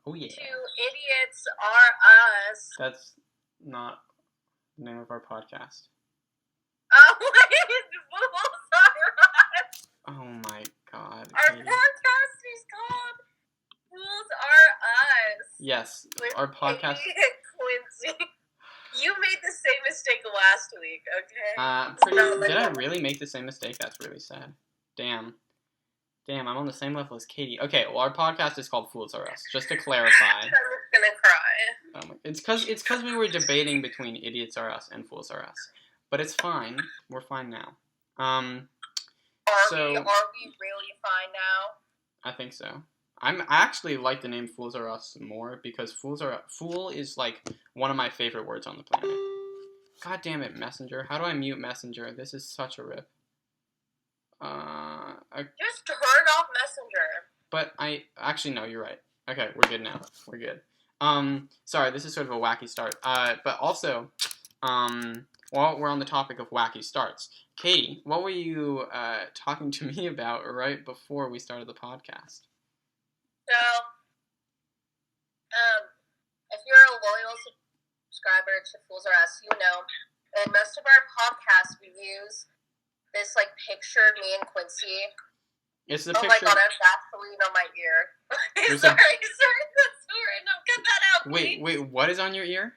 Oh, yeah. To Idiots Are Us. That's not the name of our podcast. Oh, wait, Fools Are Us. Oh, my God. Our podcast is called Fools Are Us. Yes, with our podcast. Katie and Quincy. You made the same mistake last week, okay? Did I really make the same mistake? That's really sad. Damn, I'm on the same level as Katie. Okay, well, our podcast is called Fools Are Us, just to clarify. I'm gonna cry. Oh my, it's cause we were debating between Idiots Are Us and Fools Are Us. But it's fine. We're fine now. Are we really fine now? I think so. I actually like the name Fools Are Us more because fool is like one of my favorite words on the planet. God damn it, Messenger. How do I mute Messenger? This is such a rip. Just turn off Messenger. But actually no, you're right. Okay, we're good now. We're good. Sorry, this is sort of a wacky start. But also, while we're on the topic of wacky starts, Katie, what were you talking to me about right before we started the podcast? So, if you're a loyal subscriber to Fools Are Us, you know, in most of our podcasts, we use this, like, picture of me and Quincy. It's the picture. Oh my god, I have Vaseline on my ear. sorry, that's random. Cut that out, please. Wait, what is on your ear?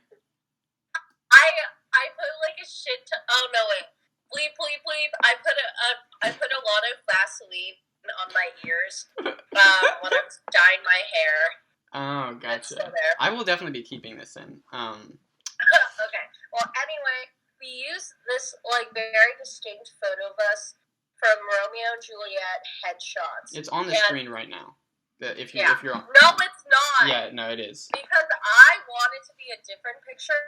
I put, like, a shit oh, no, wait. Bleep. I put a lot of Vaseline on my ears when I was dyeing my hair. Oh, gotcha. It's still there. I will definitely be keeping this in. Okay. Well, anyway, we use this, like, very distinct photo of us from Romeo and Juliet headshots. It's on the screen right now. If you're on. No, it's not. Yeah, no, it is. Because I want it to be a different picture,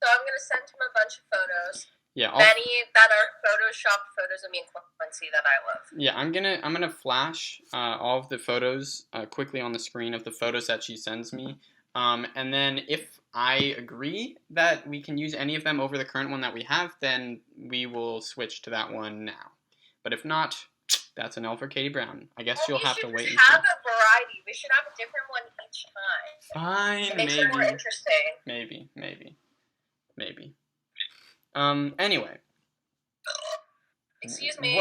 so I'm gonna send him a bunch of photos. Yeah, many that are photoshopped photos of me and Quincy that I love. Yeah, I'm gonna flash all of the photos quickly on the screen of the photos that she sends me, and then if I agree that we can use any of them over the current one that we have, then we will switch to that one now. But if not, that's an L for Katie Brown. I guess you'll have to wait. We should have a variety. We should have a different one each time. Fine, it makes it more interesting. Maybe. Anyway. Excuse me.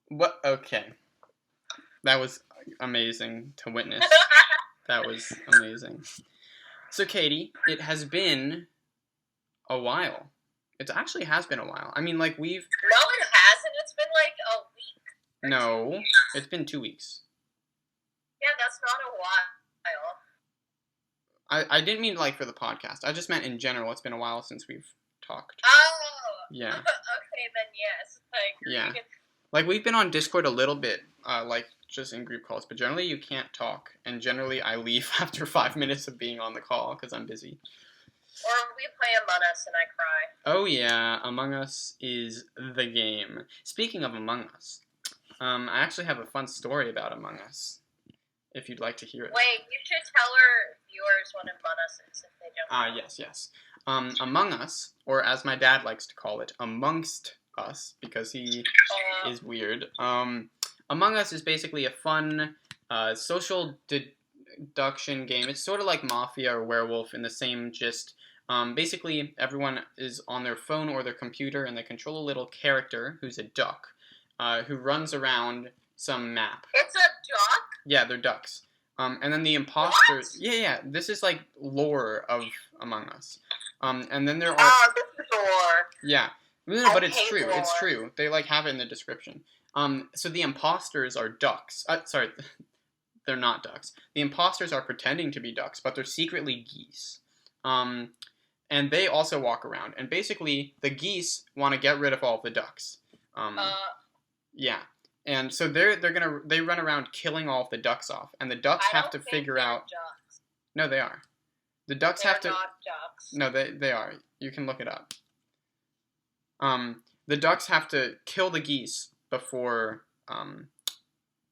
What? Okay. That was amazing to witness. That was amazing. So, Katie, it has been a while. It actually has been a while. I mean, like, we've... No, it hasn't. It's been, like, a week. No, it's been 2 weeks. Yeah, that's not a while. I didn't mean, like, for the podcast. I just meant in general. It's been a while since we've talked. Oh! Yeah. Okay, then yes. Yeah. Like, we've been on Discord a little bit, like, just in group calls, but generally you can't talk, and generally I leave after 5 minutes of being on the call, because I'm busy. Or we play Among Us and I cry. Oh yeah, Among Us is the game. Speaking of Among Us, I actually have a fun story about Among Us, if you'd like to hear it. Wait, you should tell our viewers what Among Us is if they don't know. Yes. Among Us, or as my dad likes to call it, Amongst Us, because he is weird. Among Us is basically a fun social deduction game. It's sort of like Mafia or Werewolf in the same gist. Basically, everyone is on their phone or their computer, and they control a little character who's a duck, who runs around some map. It's a duck? Yeah, they're ducks. And then the imposters... What? Yeah, this is like lore of Among Us. And then there are... Oh, this is lore. Yeah. No, but it's true. Lore. It's true. They, like, have it in the description. So the imposters are ducks. Sorry, they're not ducks. The imposters are pretending to be ducks, but they're secretly geese. And they also walk around. And basically, the geese want to get rid of all of the ducks. Yeah. And so they run around killing all of the ducks off. And the ducks have to figure out... Ducks. No, they are. The ducks have to... They're not ducks. No, they are. You can look it up. The ducks have to kill the geese before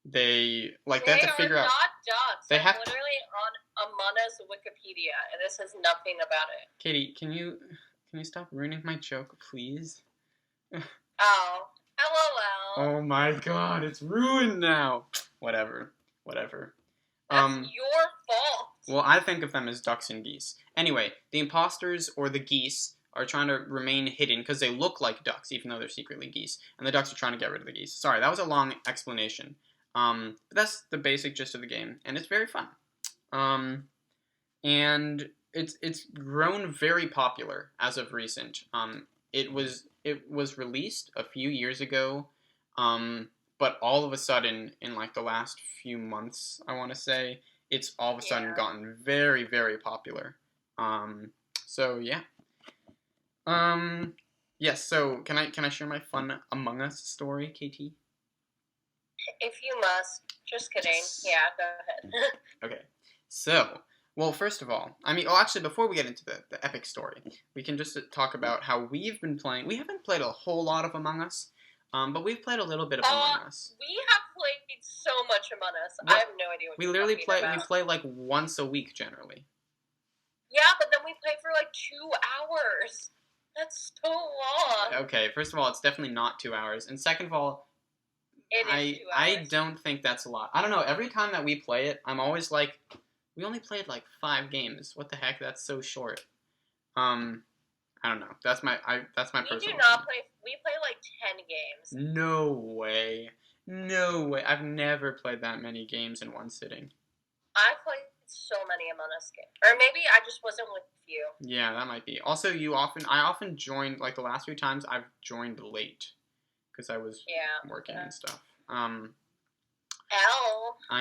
they have to figure out. They are not ducks. They have literally on Among Us Wikipedia, and this says nothing about it. Katie, can you stop ruining my joke, please? Oh, LOL. Oh my god, it's ruined now. Whatever. That's your fault. Well, I think of them as ducks and geese. Anyway, the imposters or the geese are trying to remain hidden because they look like ducks, even though they're secretly geese. And the ducks are trying to get rid of the geese. Sorry, that was a long explanation. But that's the basic gist of the game, and it's very fun. And it's grown very popular as of recent. It was released a few years ago, but all of a sudden in like the last few months, I want to say, it's all of a sudden gotten very, very popular. So yeah. Yes. So can I share my fun Among Us story, KT? If you must. Just kidding. Yes. Yeah, go ahead. Okay. So, well, first of all, actually, before we get into the epic story, we can just talk about how we've been playing. We haven't played a whole lot of Among Us, but we've played a little bit of Among Us. We have played so much Among Us. Well, I have no idea what we you're literally talking play. about. We play like once a week generally. Yeah, but then we play for like 2 hours. That's so long. Okay, first of all, it's definitely not 2 hours, and second of all, It is 2 hours. I don't think that's a lot. I don't know. Every time that we play it, I'm always like, we only played like 5 games. What the heck? That's so short. I don't know. That's my personal. We do not play. We play like 10 games. No way. No way. I've never played that many games in one sitting. I played so many Among Us games, or maybe I just wasn't with you. Yeah, that might be. Also, I often joined, like the last few times I've joined late because I was working and stuff. I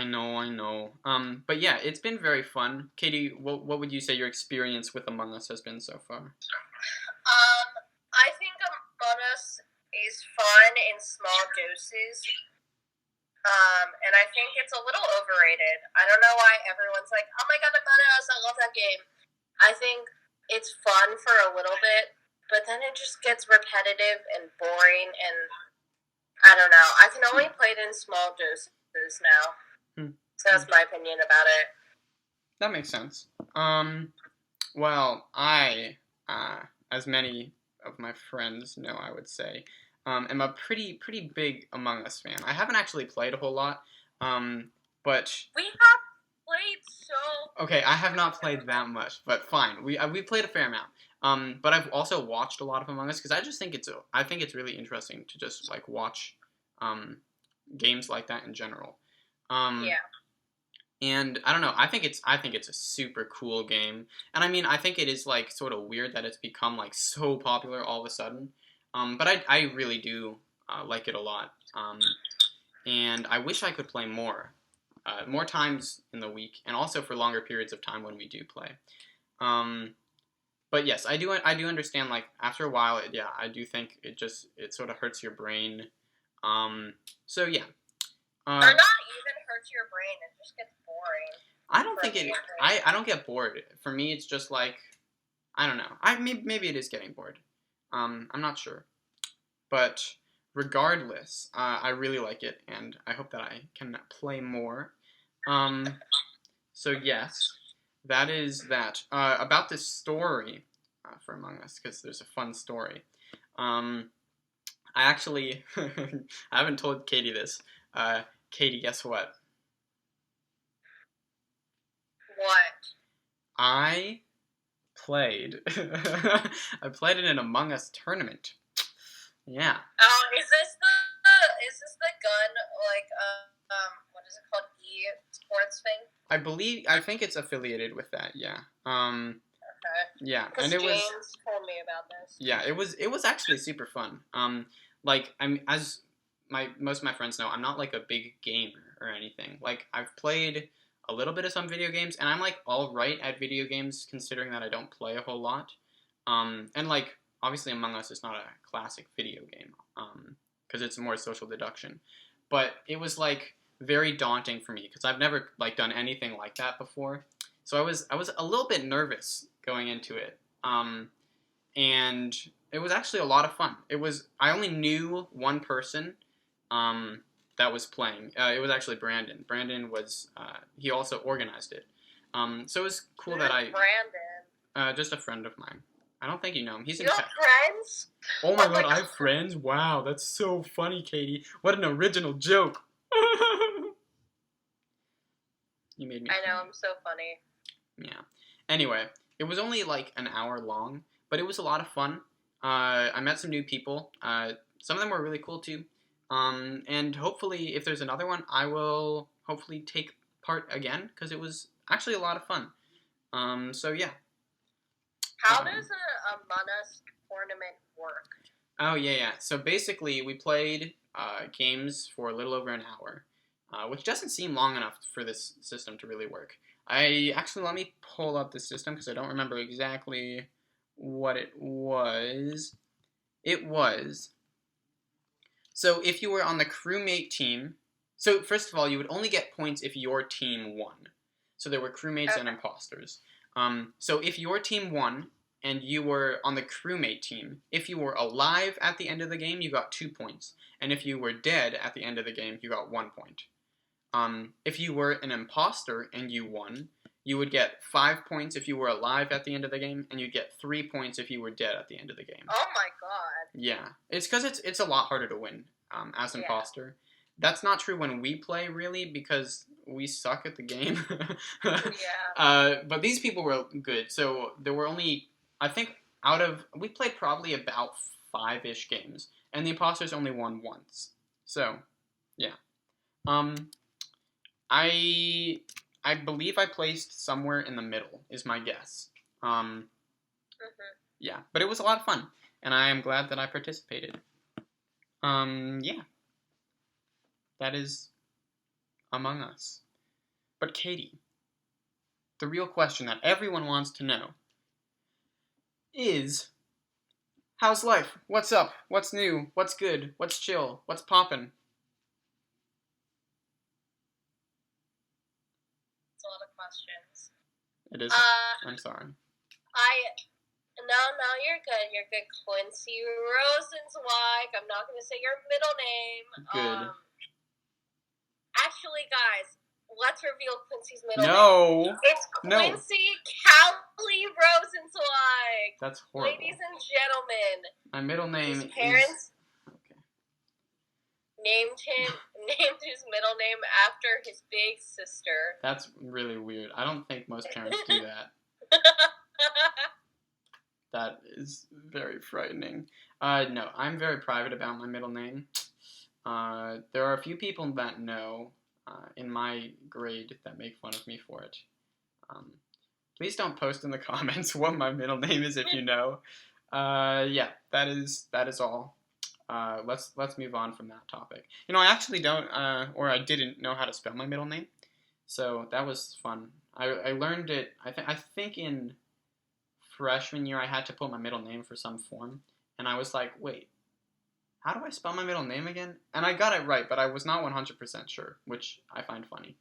know. But yeah, it's been very fun. Katie, what would you say your experience with Among Us has been so far? I think Among Us is fun in small doses. And I think it's a little overrated. I don't know why everyone's like, oh my god, Among Us, I love that game. I think it's fun for a little bit, but then it just gets repetitive and boring, and I don't know. I can only play it in small doses now. So that's my opinion about it. That makes sense. Well, I, as many of my friends know, I would say, am a pretty big Among Us fan. I haven't actually played a whole lot, but we have played so. Okay, I have not played that much, but fine. We played a fair amount. But I've also watched a lot of Among Us because I just think it's really interesting to just like watch games like that in general. Yeah. And I don't know. I think it's a super cool game, and I think it is like sort of weird that it's become like so popular all of a sudden. But I really do like it a lot. And I wish I could play more times in the week, and also for longer periods of time when we do play. But yes, I do understand. Like after a while, I do think it sort of hurts your brain. So yeah. Or not even hurts your brain; it just gets boring. I don't think it. I don't get bored. For me, it's just like I don't know. Maybe it is getting bored. I'm not sure, but regardless, I really like it, and I hope that I can play more. So yes, that is that. About this story for Among Us, because there's a fun story. I actually, I haven't told Katie this. Katie, guess what? What? I played in an Among Us tournament. Yeah. Oh, is this the gun like what is it called, eSports thing? I think it's affiliated with that. Yeah. Okay. Yeah, and it James told me about this. Yeah, it was actually super fun. Like as most of my friends know, I'm not like a big gamer or anything. Like I've played a little bit of some video games, and I'm like all right at video games considering that I don't play a whole lot. And like obviously Among Us is not a classic video game, because it's more social deduction. But it was like very daunting for me because I've never like done anything like that before. So I was a little bit nervous going into it. And it was actually a lot of fun. I only knew one person that was playing. It was actually Brandon. Brandon was he also organized it. So it was cool that Brandon? Just a friend of mine. I don't think you know him. He's in You have friends? Oh my god, I have friends? Wow, that's so funny, Katie. What an original joke. You made me. I know, I'm so funny. Yeah. Anyway, it was only like an hour long, but it was a lot of fun. I met some new people. Some of them were really cool too. And hopefully, if there's another one, I will hopefully take part again because it was actually a lot of fun. So yeah. How does a Among Us tournament work? Oh yeah. So basically, we played games for a little over an hour, which doesn't seem long enough for this system to really work. Let me pull up the system because I don't remember exactly what it was. It was so if you were on the crewmate team. So first of all, you would only get points if your team won. So there were crewmates and imposters. So if your team won and you were on the crewmate team, if you were alive at the end of the game, you got 2 points, and if you were dead at the end of the game, you got 1 point. If you were an imposter and you won, you would get 5 points if you were alive at the end of the game, and you'd get 3 points if you were dead at the end of the game. Oh my god. Yeah, it's because it's a lot harder to win as imposter. That's not true when we play, really, because we suck at the game. But these people were good, so there were only, I think, we played probably about 5-ish games, and the imposters only won once. So, yeah. I believe I placed somewhere in the middle, is my guess. Yeah, but it was a lot of fun, and I am glad that I participated. Yeah. That is Among Us. But Katie, the real question that everyone wants to know is, how's life? What's up? What's new? What's good? What's chill? What's poppin'? It's a lot of questions. It is. I'm sorry. No, you're good. You're good, Quincy Rosenzweig. I'm not going to say your middle name. Good. Actually, guys, let's reveal Quincy's middle name. It's Quincy Callie Rosenzweig. That's horrible. Ladies and gentlemen. My middle name his parents okay. named his middle name after his big sister. That's really weird. I don't think most parents do that. That is very frightening. No, I'm very private about my middle name. There are a few people that know in my grade that make fun of me for it. Please don't post in the comments what my middle name is if you know. Yeah, that is all. Let's move on from that topic. I actually don't, or I didn't know how to spell my middle name, so that was fun. I learned it. I think in freshman year I had to put my middle name for some form, and I was like, wait, how do I spell my middle name again? And I got it right, but I was not 100% sure, which I find funny.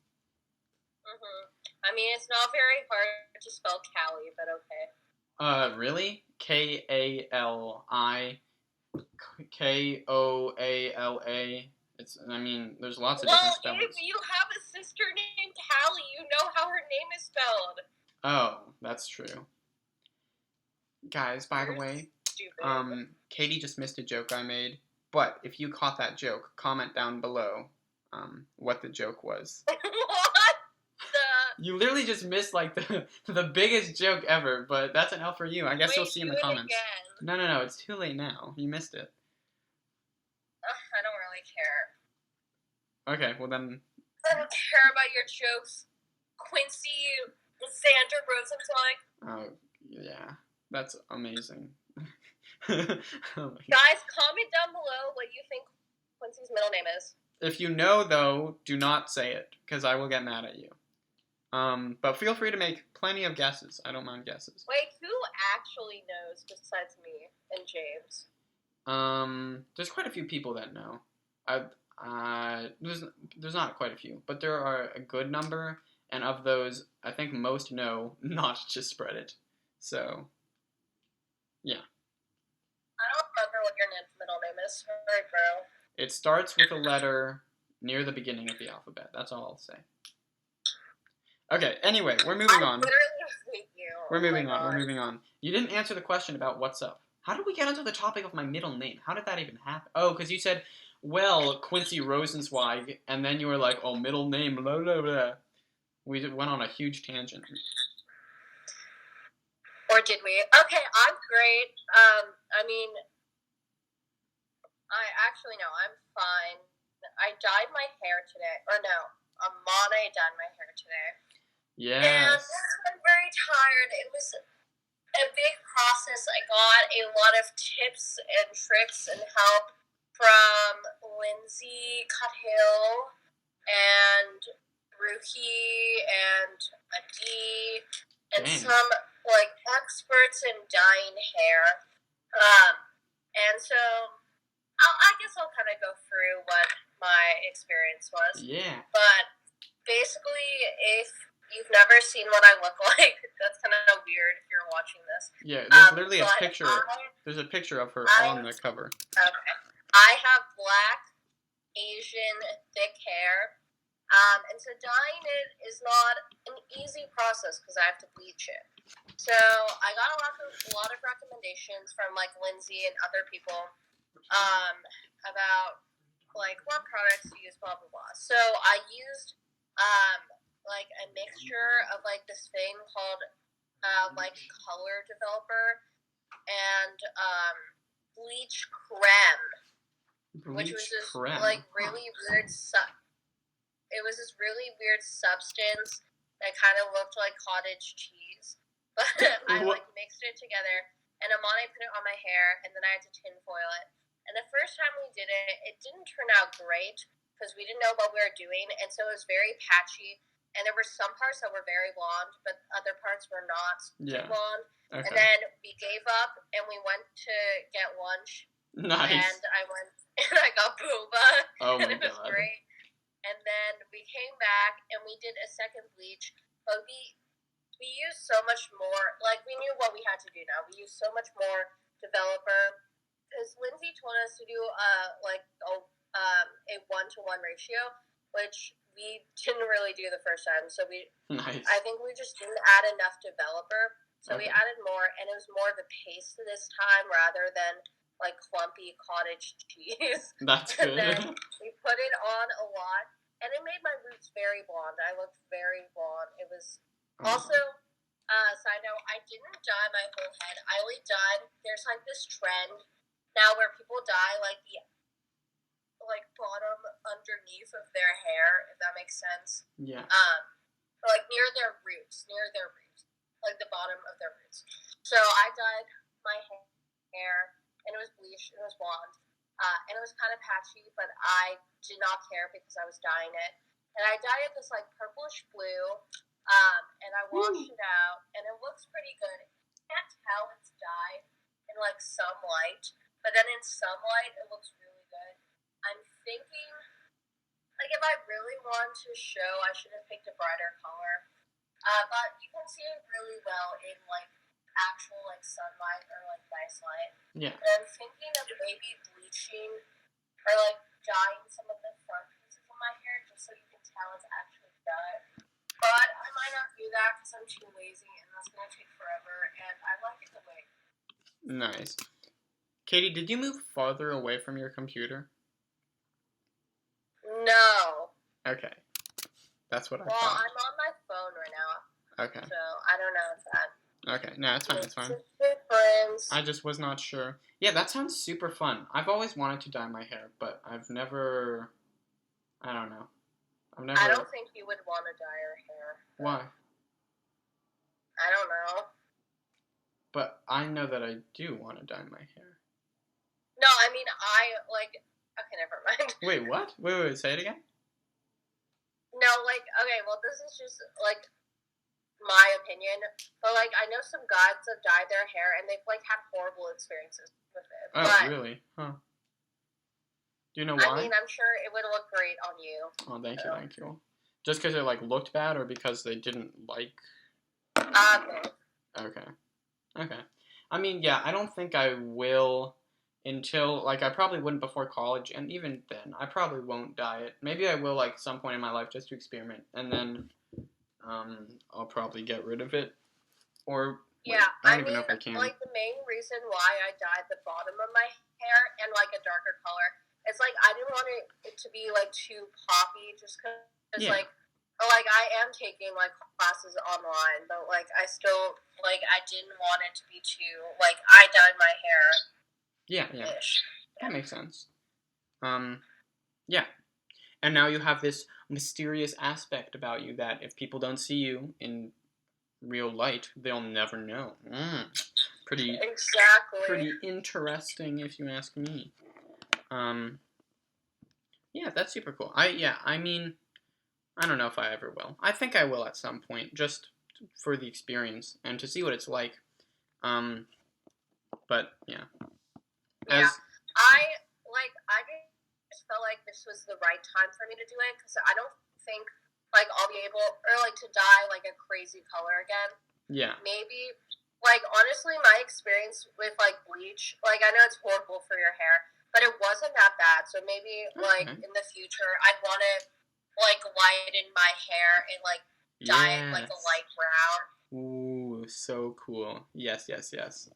I mean, it's not very hard to spell Callie, but okay. Really? Kali Koala. There's lots of different spellings. Well, if you have a sister named Callie, you know how her name is spelled. Oh, that's true. Guys, by the way, stupid. Katie just missed a joke I made, but if you caught that joke, comment down below what the joke was. What the? You literally just missed, like, the biggest joke ever, but that's an L for you. I guess you'll see in the comments. Again. No, it's too late now. You missed it. I don't really care. Okay, well then... I don't care about your jokes, Quincy Sandra Rosenzweig. Oh, yeah. That's amazing. Oh, guys, comment down below what you think Quincy's middle name is. If you know, though, do not say it, because I will get mad at you. But feel free to make plenty of guesses. I don't mind guesses. Wait, who actually knows besides me and James? There's quite a few people that know. There's not quite a few, but there are a good number, and of those, I think most know not to spread it. So, yeah. I don't remember what your middle name is. Sorry, bro. It starts with a letter near the beginning of the alphabet. That's all I'll say. Okay, anyway, we're moving on. I literally hate you. We're moving on. You didn't answer the question about what's up. How did we get onto the topic of my middle name? How did that even happen? Oh, because you said, well, Quincy Rosenzweig, and then you were like, oh, middle name, blah, blah, blah. We went on a huge tangent. Or did we? Okay, I'm great. I mean, no, I'm fine. I dyed my hair today. Or no, Amane dyed my hair today. And Yes. I'm very tired. It was a big process. I got a lot of tips and tricks and help from Lindsay Cuthill and Ruki and Andddd and Dang. some experts in dyeing hair. And so I guess I'll kind of go through what my experience was. Yeah. But basically, if you've never seen what I look like, that's kind of weird if you're watching this. Yeah, there's literally a picture. There's a picture of her on the cover. Okay. I have black, Asian, thick hair. And so dyeing it is not an easy process because I have to bleach it. So I got a lot of recommendations from Lindsay and other people about what products to use, blah blah blah. So I used a mixture of this thing called color developer and bleach creme, which was this really weird it was this really weird substance that kind of looked like cottage cheese. But I mixed it together, and Amane put it on my hair, and then I had to tinfoil it. And the first time we did it, it didn't turn out great because we didn't know what we were doing, and so it was very patchy. And there were some parts that were very blonde, but other parts were not too blonde. Okay. And then we gave up, and we went to get lunch. Nice. And I went and I got boba, and it was great. And then we came back, and we did a second bleach, but we used so much more. We knew what we had to do now. We used so much more developer because Lindsay told us to do a 1-to-1 ratio, which we didn't really do the first time. So I think we just didn't add enough developer. So we added more, and it was more of a paste this time rather than clumpy cottage cheese. That's good. And then we put it on a lot, and it made my roots very blonde. I looked very blonde. It was also, side note, I didn't dye my whole head. I only dyed, there's this trend now where people dye the bottom underneath of their hair, if that makes sense. Yeah. Near their roots, the bottom of their roots. So I dyed my hair, and it was bleached, it was blonde, and it was kind of patchy, but I did not care because I was dyeing it. And I dyed it this purplish blue, and I washed it out, and it looks pretty good. You can't tell it's dyed in some light, but then in some light it looks really good. I'm thinking if I really want to show, I should have picked a brighter color. But you can see it really well in actual sunlight or nice light. Yeah. And I'm thinking of maybe bleaching or dyeing some of the front pieces of my hair just so you can tell it's actually dyed. But I might not do that because I'm too lazy and that's gonna take forever. And I like it the way. Nice. Katie, did you move farther away from your computer? No. Okay. That's what I thought. thought. Well, I'm on my phone right now. Okay. So I don't know if that. Okay, no, it's fine, it's fine. Friends. I just was not sure. Yeah, that sounds super fun. I've always wanted to dye my hair, but I've never... I don't know. I don't think you would want to dye your hair. Why? I don't know. But I know that I do want to dye my hair. No, I mean, okay, never mind. Wait, what? Wait, say it again? No, okay, well, this is just, my opinion, but I know some guys that dye their hair and they've had horrible experiences with it. Oh, but, really? Huh. Do you know why? I mean, I'm sure it would look great on you. Oh, thank you. Just because it looked bad, or because they didn't like? Okay. I mean, yeah, I don't think I will until I probably wouldn't before college, and even then, I probably won't dye it. Maybe I will some point in my life just to experiment, and then. I'll probably get rid of it. Or, yeah, I don't even know if I can. The main reason why I dyed the bottom of my hair and, a darker color, it's, I didn't want it to be, too poppy, just because, I am taking, classes online, but, I still like, I didn't want it to be too, like, I dyed my hair. Yeah. That makes sense. Yeah. And now you have this mysterious aspect about you that if people don't see you in real light, they'll never know. Pretty interesting, if you ask me. Yeah, that's super cool. I mean, I don't know if I ever will. I think I will at some point, just for the experience and to see what it's like. But yeah. Yeah. I just felt like this was the right time for me to do it because I don't think like I'll be able or like to dye like a crazy color again. Yeah. Maybe like honestly, my experience with like bleach, like I know it's horrible for your hair, but it wasn't that bad. So maybe like in the future, I'd want to like lighten my hair and like dye it like a light brown. Ooh, so cool. Yes.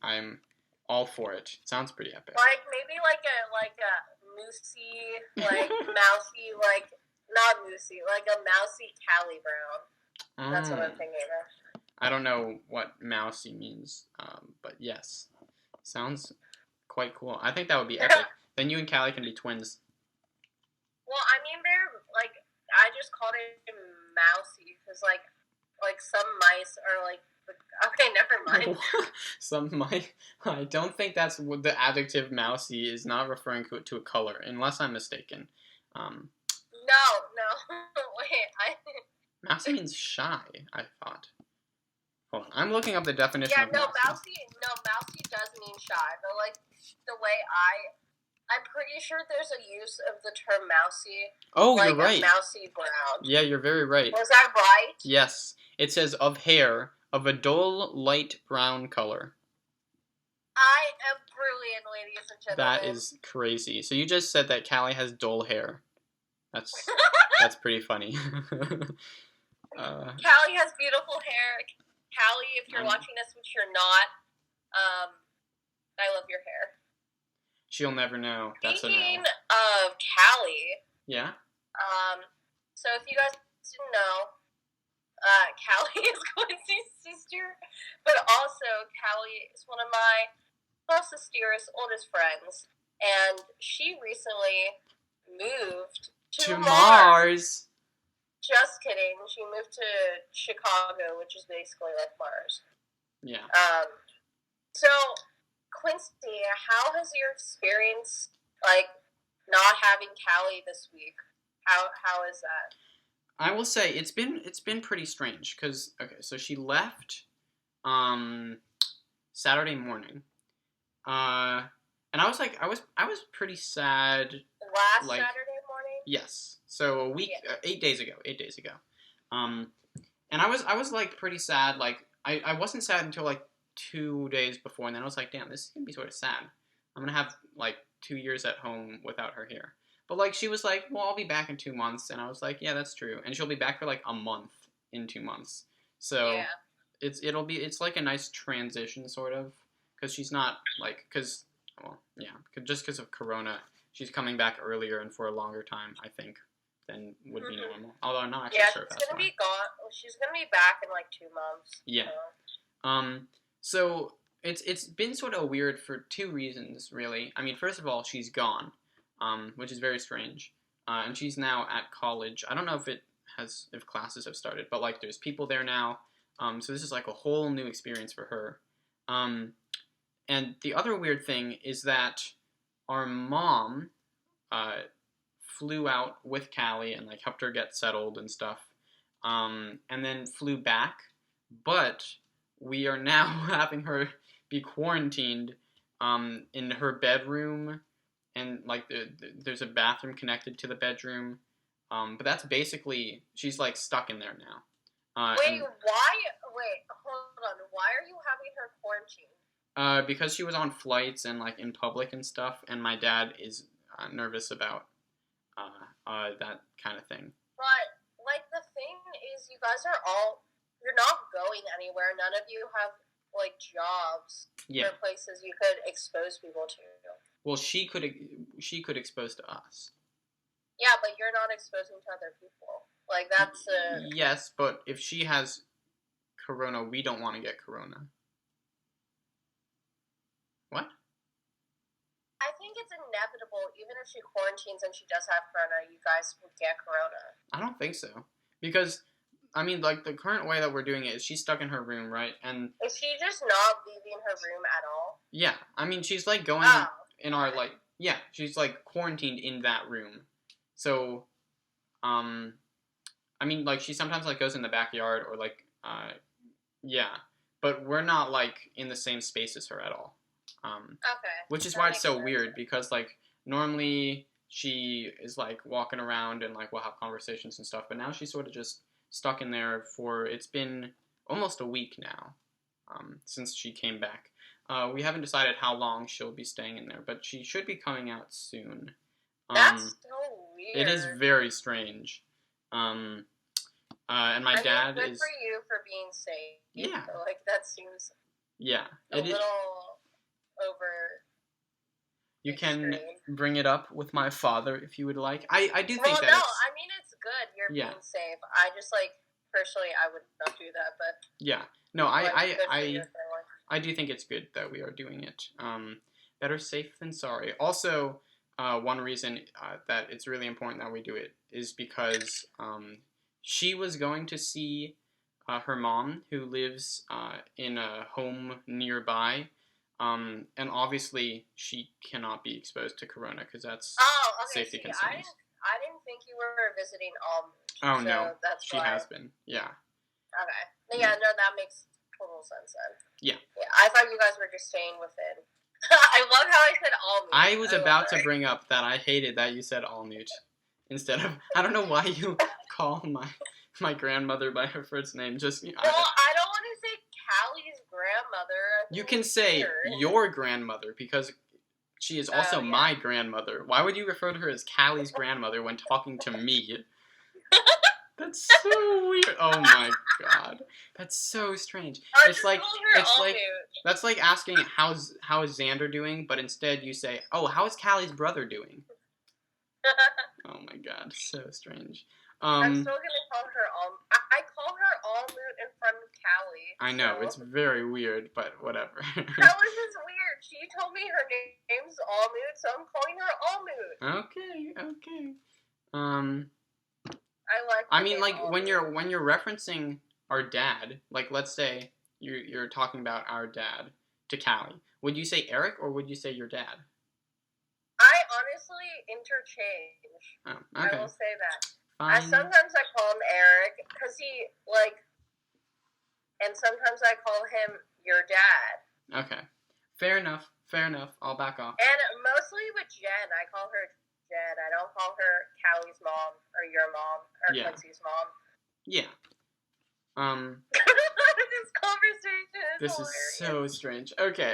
I'm all for it. Sounds pretty epic. Like maybe like a mousy, like mousy, like not mousy, like a mousy Callie brown. That's what I'm thinking of. I don't know what mousy means, but yes, sounds quite cool. I think that would be epic. Then you and Callie can be twins. Well, I mean, they're like I just called it mousy because like some mice are like. Okay, never mind. Some mice. I don't think that's what the adjective mousy is not referring to a color, unless I'm mistaken. No. Wait, mousy means shy, I thought. Hold on, I'm looking up the definition of mousy. Mousy does mean shy, but like the way I'm pretty sure there's a use of the term mousy. Oh, like you're right. Mousy brown. Yeah, you're very right. Was that right? Yes. It says of hair of a dull light brown color. I am brilliant, ladies and gentlemen. That is crazy. So you just said that Callie has dull hair. That's pretty funny. Callie has beautiful hair. Callie, if you're watching this, which you're not, I love your hair. She'll never know. That's Speaking of Callie. Yeah? So if you guys didn't know, Callie is Quincy's sister, but also Callie is one of my closest, dearest, oldest friends, and she recently moved to Mars. Just kidding. She moved to Chicago, which is basically like Mars. Yeah. So, Quincy, how has your experience, like, not having Callie this week? How is that? I will say it's been pretty strange because so she left Saturday morning, and I was pretty sad. Last Saturday morning. Yes, so a week, 8 days ago. And I was like pretty sad. Like I wasn't sad until like 2 days before, and then I was like, damn, this is gonna be sort of sad. I'm gonna have like 2 years at home without her here. But, like, she was like, well, I'll be back in 2 months. And I was like, yeah, that's true. And she'll be back for, like, a month in 2 months. So, it's like a nice transition, sort of. Because she's not, like, just because of Corona, she's coming back earlier and for a longer time, I think, than would be normal. Although I'm not actually sure if that's she's going to be gone. She's going to be back in, like, 2 months. Yeah. So, it's been sort of weird for 2 reasons, really. I mean, first of all, she's gone. Which is very strange. And she's now at college. I don't know if classes have started, but like there's people there now. So this is like a whole new experience for her. And the other weird thing is that our mom flew out with Callie and like helped her get settled and stuff. And then flew back. But we are now having her be quarantined in her bedroom. And, like, there's a bathroom connected to the bedroom. But that's basically, she's, like, stuck in there now. Wait, hold on. Why are you having her quarantined? Because she was on flights and, like, in public and stuff. And my dad is nervous about that kind of thing. But, like, the thing is, you guys are you're not going anywhere. None of you have, like, jobs or places you could expose people to. Well, she could expose to us. Yeah, but you're not exposing to other people. Like, that's Yes, but if she has Corona, we don't want to get Corona. I think it's inevitable, even if she quarantines and she does have corona, you guys will get corona. I don't think so. Because, I mean, like, the current way that we're doing it is she's stuck in her room, right? And is she just not leaving her room at all? yeah. I mean, she's, like, going in our, like, yeah, she's, like, quarantined in that room. So, I mean, like, she sometimes, like, goes in the backyard or, like, yeah. But we're not, like, in the same space as her at all. Okay. Which is why it's so weird, because, like, normally she is, like, walking around and, like, we'll have conversations and stuff, but now she's sort of just stuck in there it's been almost a week now, since she came back. We haven't decided how long she'll be staying in there, but she should be coming out soon. That's so weird. It is very strange. And my dad good is... for you for being safe. Yeah. Like, that seems a little over... You can bring it up with my father if you would like. I do think that no, I mean, it's good you're being safe. I just, like, personally, I would not do that, but... Yeah. No, I do think it's good that we are doing it. Better safe than sorry. Also, one reason that it's really important that we do it is because she was going to see her mom, who lives in a home nearby. And obviously she cannot be exposed to corona because that's safety concerns. I didn't think you were visiting Andddd. Oh, so no, she has been. Yeah. Okay. Yeah, no, that makes total sense then. Yeah. I thought you guys were just staying within. I love how I said Andddd. I was about to bring up that I hated that you said Andddd instead of... I don't know why you call my grandmother by her first name. Just... Well, I don't want to say Callie's grandmother. You can say your grandmother because she is also my grandmother. Why would you refer to her as Callie's grandmother when talking to me? That's so weird. Oh my god, that's so strange. It's like that's like asking how is Xander doing, but instead you say, "Oh, how is Callie's brother doing?" Oh my god, so strange. I'm still gonna call her I call her Almoot in front of Callie. I know, it's very weird, but whatever. That was just weird. She told me her name's Almoot, so I'm calling her Almoot. Okay. I mean, like, when you're referencing our dad, like, let's say you're talking about our dad to Callie, would you say Eric or would you say your dad? I honestly interchange. Oh, okay. I will say that. Fine. Sometimes I call him Eric, because he, like, and sometimes I call him your dad. Okay. Fair enough. I'll back off. And mostly with Jen, I call her Jen. I don't call her Callie's mom, or your mom, or Quincy's mom. Yeah. This conversation is hilarious. Is so strange. Okay.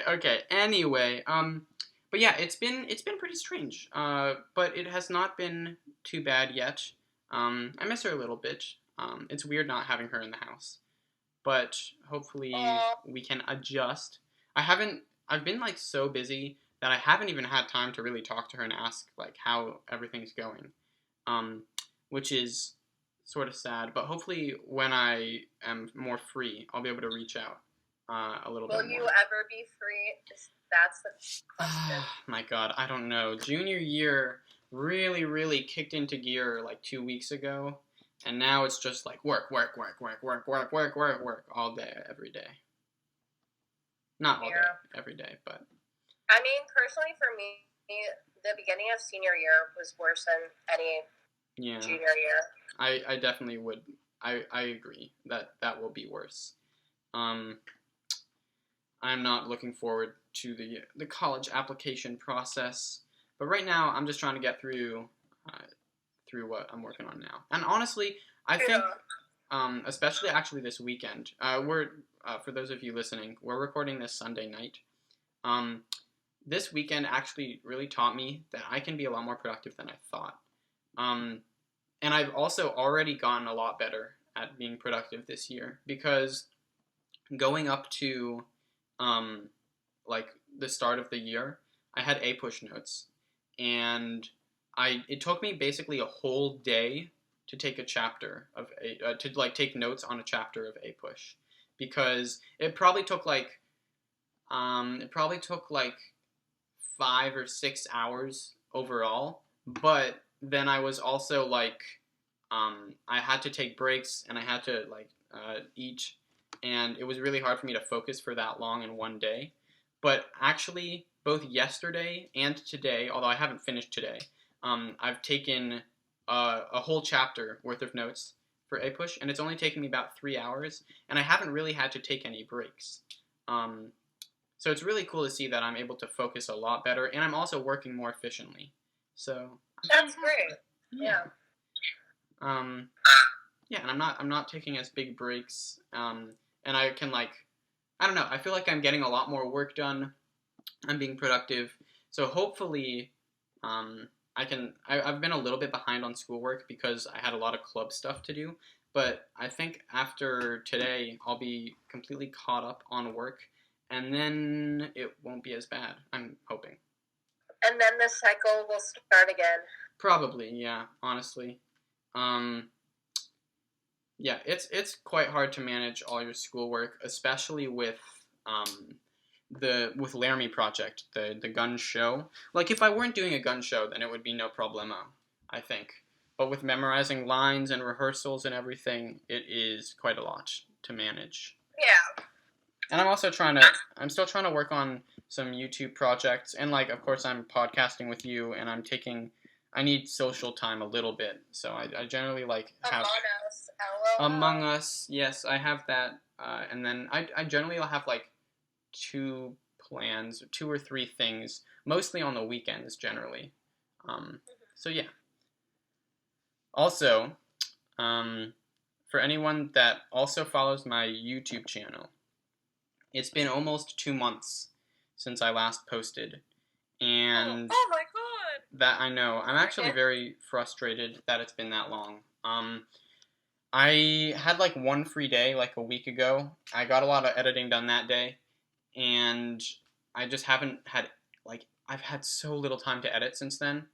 Anyway, but yeah, it's been pretty strange. But it has not been too bad yet. I miss her a little bit. It's weird not having her in the house. But hopefully we can adjust. I've been, like, so busy that I haven't even had time to really talk to her and ask, like, how everything's going. Which is sort of sad. But hopefully when I am more free, I'll be able to reach out a little bit more. Will you ever be free? That's the question. My god, I don't know. Junior year really, really kicked into gear like 2 weeks ago, and now it's just like work all day, every day. Not all day, every day, but... I mean, personally for me, the beginning of senior year was worse than any junior year. I definitely would. I agree that will be worse. I'm not looking forward to the college application process. But right now, I'm just trying to get through what I'm working on now. And honestly, I think, especially actually this weekend, for those of you listening, we're recording this Sunday night. This weekend actually really taught me that I can be a lot more productive than I thought. And I've also already gotten a lot better at being productive this year because going up to, like, the start of the year, I had A-push notes. And it took me basically a whole day to take a chapter of take notes on a chapter of A-push, because it probably took like 5 or 6 hours overall, but then I was also like, I had to take breaks and I had to like eat, and it was really hard for me to focus for that long in one day. But actually, both yesterday and today, although I haven't finished today, I've taken a whole chapter worth of notes for A Push, and it's only taken me about 3 hours, and I haven't really had to take any breaks. So it's really cool to see that I'm able to focus a lot better, and I'm also working more efficiently. So That's great. Yeah. Yeah, and I'm not taking as big breaks. And I can like, I don't know. I feel like I'm getting a lot more work done. I'm being productive. So hopefully, I've been a little bit behind on schoolwork because I had a lot of club stuff to do. But I think after today, I'll be completely caught up on work, and then it won't be as bad. I'm hoping. And then the cycle will start again. Probably, yeah. Honestly, yeah, it's quite hard to manage all your schoolwork, especially with with Laramie Project, the gun show. Like if I weren't doing a gun show, then it would be no problemo, I think. But with memorizing lines and rehearsals and everything, it is quite a lot to manage. Yeah. And I'm still trying to work on some YouTube projects, and like of course I'm podcasting with you, and I need social time a little bit, so I generally like have Among Us. Yes, I have that, and then I generally will have like 2 plans, 2 or 3 things, mostly on the weekends generally. So yeah. Also, for anyone that also follows my YouTube channel, it's been almost 2 months since I last posted, and oh my god, that I know. I'm actually very frustrated that it's been that long. I had like one free day like a week ago. I got a lot of editing done that day, and I just haven't had I've had so little time to edit since then.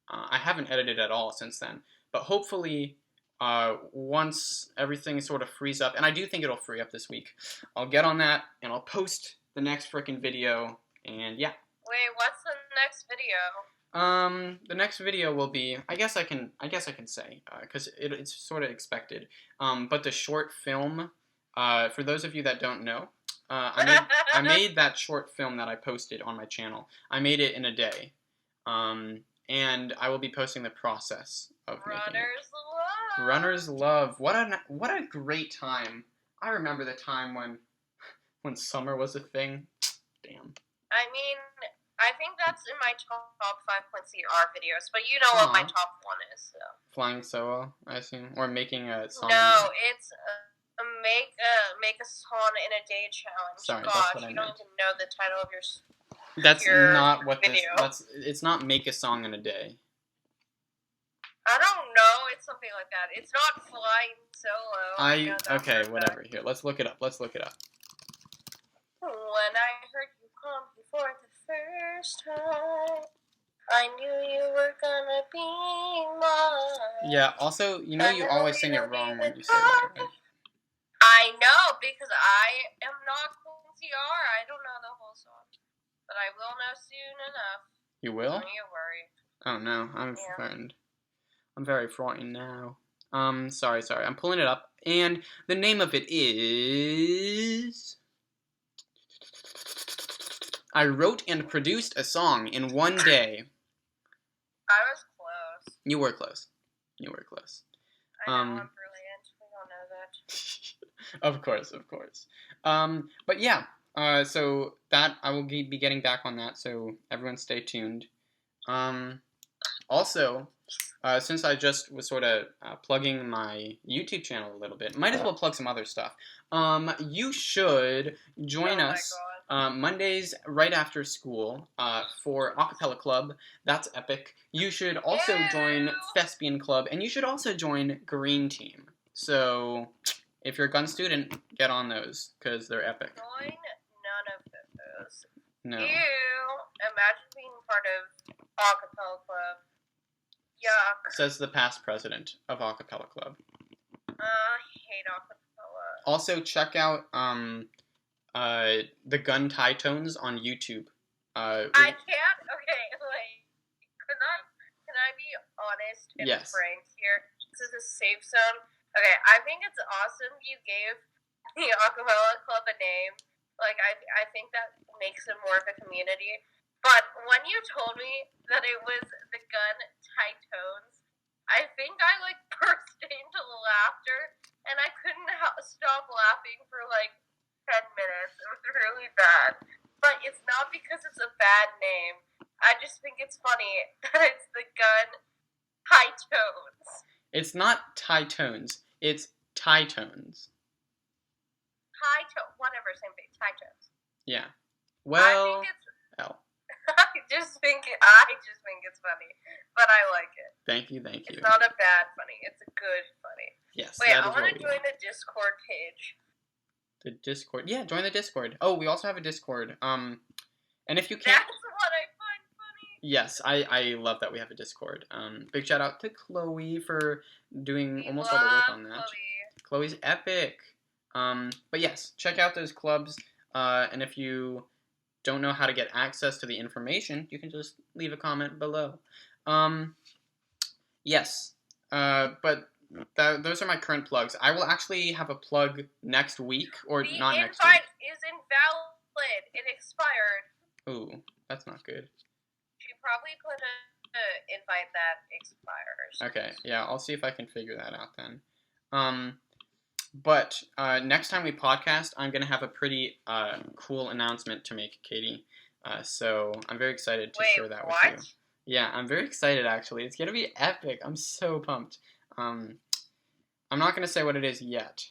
I haven't edited at all since then, but hopefully once everything sort of frees up, and I do think it'll free up this week, I'll get on that and I'll post the next frickin' video, and yeah. Wait, what's the next video? The next video will be, I guess I can say, because it's sort of expected. But the short film, for those of you that don't know, I made that short film that I posted on my channel. I made it in a day. And I will be posting the process of making it. Runner's Love. What a great time. I remember the time when summer was a thing. Damn. I mean, I think that's in my top 5 Quincy R videos, but you know what my top 1 is. So. Flying solo, I assume, or making a song. No, it's make a song in a day challenge. Sorry, gosh, that's what I you meant. don't even know the title of your. That's your not what video. It's not make a song in a day. I don't know. It's something like that. It's not Flying Solo. Okay, whatever. Here, let's look it up. When I heard you come for the first time, I knew you were gonna be mine. Yeah. Also, you know, you always sing it wrong when you say that, right? I know, because I am not Quincy R. I don't know the whole song. But I will know soon enough. You will? Don't you worry. Oh no, I'm frightened. I'm very frightened now. Sorry. I'm pulling it up, and the name of it is. I wrote and produced a song in one day. I was close. You were close. I know, I'm brilliant. We don't know that. Of course. But yeah. So that I will be getting back on that. So everyone, stay tuned. Also, since I just was sort of plugging my YouTube channel a little bit, might as well plug some other stuff. You should join us Mondays right after school for Acapella Club. That's epic. You should also join Thespian Club, and you should also join Green Team. So if you're a gun student, get on those because they're epic. Join none of those. No. Ew. Imagine being part of Acapella Club. Yuck. Says the past president of Acapella Club. I hate acapella. Also, check out the Gun Tie Tones on YouTube. I can't. Okay, wait. Can I be honest and Yes. frank here? This is a safe zone. Okay, I think it's awesome you gave the Acapella Club a name. Like, I think that makes it more of a community. But when you told me that it was the gun tight tones, I think I, like, burst into laughter, and I couldn't stop laughing for, like, 10 minutes. It was really bad. But it's not because it's a bad name. I just think it's funny that it's the gun high tones. It's not tie tones. It's tie tones. High tone, whatever, same thing. High tones. Yeah. Well, I think it's. L. I just think it's funny, but I like it. Thank you. It's not a bad funny. It's a good funny. Yes. Wait, that I is want what to we join want. the Discord page. The Discord. Yeah, join the Discord. Oh, we also have a Discord. And if you can't. That's what I find funny. Yes, I love that we have a Discord. Big shout out to Chloe for doing We almost all the work love on that. Chloe. Chloe's epic. But yes, check out those clubs. And if you don't know how to get access to the information, you can just leave a comment below. Yes. But those are my current plugs. I will actually have a plug next week, or The not next invite week. is invalid. It expired. Ooh, that's not good. She probably put an invite that expires. Okay, yeah, I'll see if I can figure that out then. But next time we podcast, I'm gonna have a pretty cool announcement to make, Katie. So I'm very excited to share that with you. Yeah, I'm very excited actually. It's gonna be epic. I'm so pumped. I'm not gonna say what it is yet,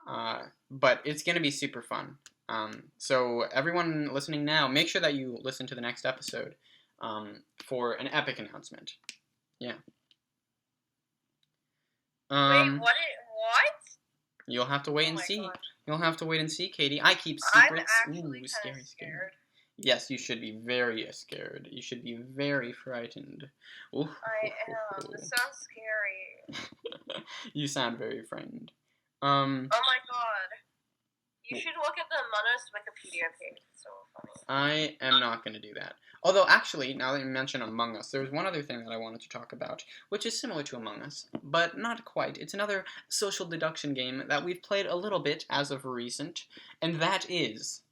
but it's gonna be super fun. So everyone listening now, make sure that you listen to the next episode for an epic announcement. Yeah. Wait, what? You'll have to wait and see. God. You'll have to wait and see, Katie. I keep secrets. I'm actually Scary. scared. Yes, you should be very scared. You should be very frightened. Ooh. I am. This sounds scary. You sound very frightened. Oh my god. You should look at the Among Us Wikipedia page. It's so funny. I am not going to do that. Although, actually, now that you mention Among Us, there was one other thing that I wanted to talk about, which is similar to Among Us, but not quite. It's another social deduction game that we've played a little bit as of recent, and that is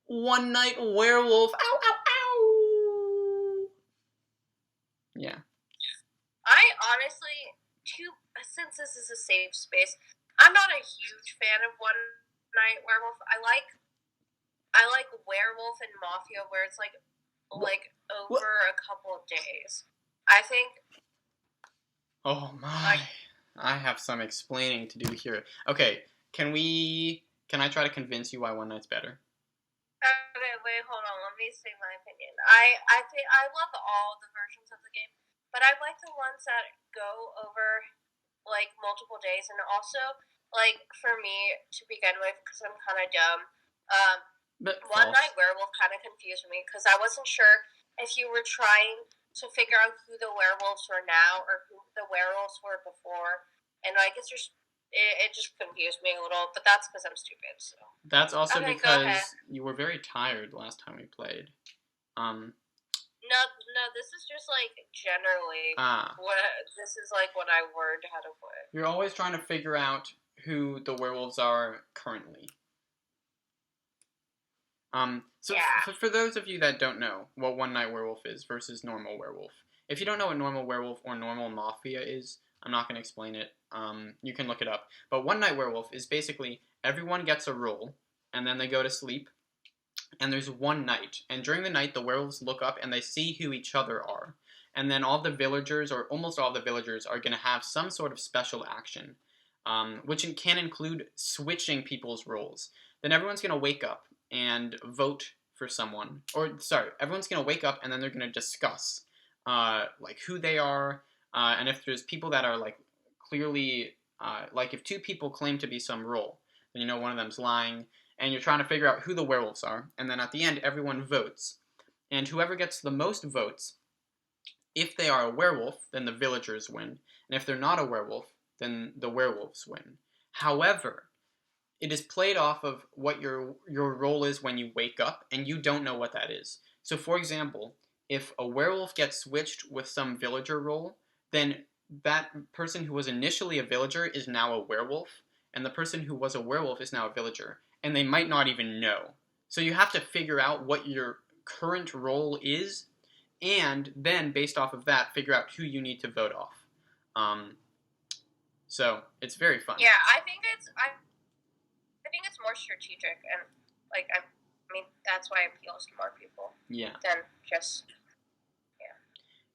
One Night Werewolf. Ow, ow, ow! Yeah. I honestly, since this is a safe space, I'm not a huge fan of One Night Werewolf. I like Werewolf and Mafia, where it's like over a couple of days. I think. Oh my! I have some explaining to do here. Okay, can I try to convince you why One Night's better? Okay, wait, hold on. Let me say my opinion. I think I love all the versions of the game, but I like the ones that go over like multiple days, and also like for me to begin with, because I'm kind of dumb. But One Night Werewolf kind of confused me because I wasn't sure if you were trying to figure out who the werewolves were now or who the werewolves were before, and I guess it just confused me a little. But that's because I'm stupid. So that's also okay, because you were very tired last time we played. No, this is just like generally this is like what I learned how to play. You're always trying to figure out who the werewolves are currently. So yeah. for those of you that don't know what One Night Werewolf is versus normal werewolf, if you don't know what normal werewolf or normal mafia is, I'm not going to explain it. You can look it up. But One Night Werewolf is basically everyone gets a role, and then they go to sleep, and there's one night. And during the night, the werewolves look up, and they see who each other are. And then all the villagers, or almost all the villagers, are going to have some sort of special action, which can include switching people's roles. Then everyone's going to wake up and vote for someone. Everyone's going to wake up, and then they're going to discuss like who they are, and if there's people that are like clearly like if two people claim to be some role, then you know one of them's lying, and you're trying to figure out who the werewolves are, and then at the end everyone votes, and whoever gets the most votes, if they are a werewolf, then the villagers win, and if they're not a werewolf, then the werewolves win. However, it is played off of what your role is when you wake up, and you don't know what that is. So for example, if a werewolf gets switched with some villager role, then that person who was initially a villager is now a werewolf, and the person who was a werewolf is now a villager, and they might not even know. So you have to figure out what your current role is, and then based off of that, figure out who you need to vote off. So it's very fun. Yeah, I think it's more strategic, and like I mean that's why it appeals to more people. Yeah. Than just